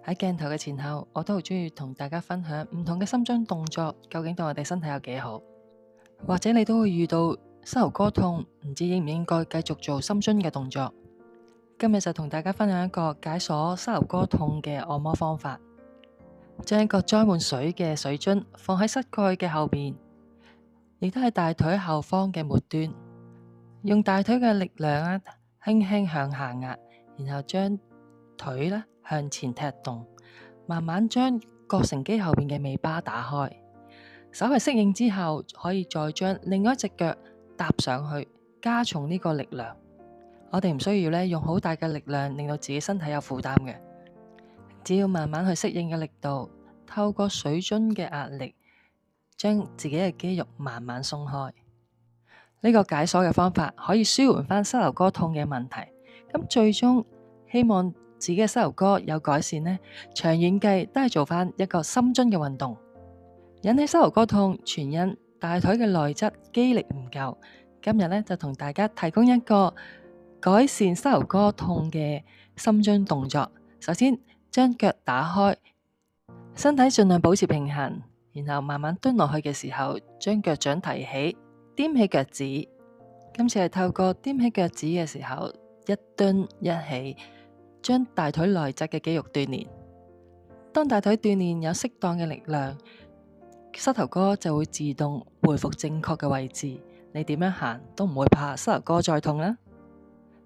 喺鏡頭嘅前後，我都好中意同大家分享唔同嘅深蹲動作，究竟對我哋身體有幾好。或者你都會遇到膝頭哥痛，唔知應唔應該繼續做深蹲嘅動作。今日就同大家分享一個解鎖膝頭哥痛嘅按摩方法。將一個裝滿水嘅水樽放喺膝蓋嘅後邊，亦都係大腿後方嘅末端，用大腿嘅力量輕輕向下壓，然後將腿向前踢動，慢慢將膕繩肌後邊嘅尾巴打開。稍為適應之後，可以再將另外一隻腳搭上去，加重呢個力量。我哋唔需要用好大嘅力量，令到自己身體有負擔嘅。只要慢慢去適應嘅力度，透過水樽嘅壓力，將自己嘅肌肉慢慢鬆開。呢個解鎖嘅方法可以舒緩翻膝頭哥痛嘅問題。咁最終希望自己嘅膝頭哥有改善呢，長遠計都係做翻一個深蹲嘅運動。引起膝頭哥痛，全因大腿嘅內側肌力唔夠。今日就同大家提供一個改善膝頭哥痛嘅深蹲動作。首先將腳打開，身體盡量保持平衡，然後慢慢蹲落去嘅時候，將腳掌提起，踮起腳趾。今次係透過踮起腳趾嘅時候，一蹲一起，將大腿內側嘅肌肉鍛煉。當大腿鍛煉有適當嘅力量，膝頭哥就會自動回復正確嘅位置。你點樣行都唔會怕膝頭哥再痛啦。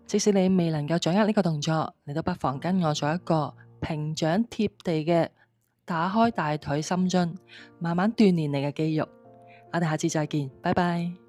即使你未能夠掌握呢個動作，你都不妨跟我做一個平掌貼地嘅打開大腿深蹲，慢慢鍛煉你嘅肌肉。我哋下次再見，拜拜。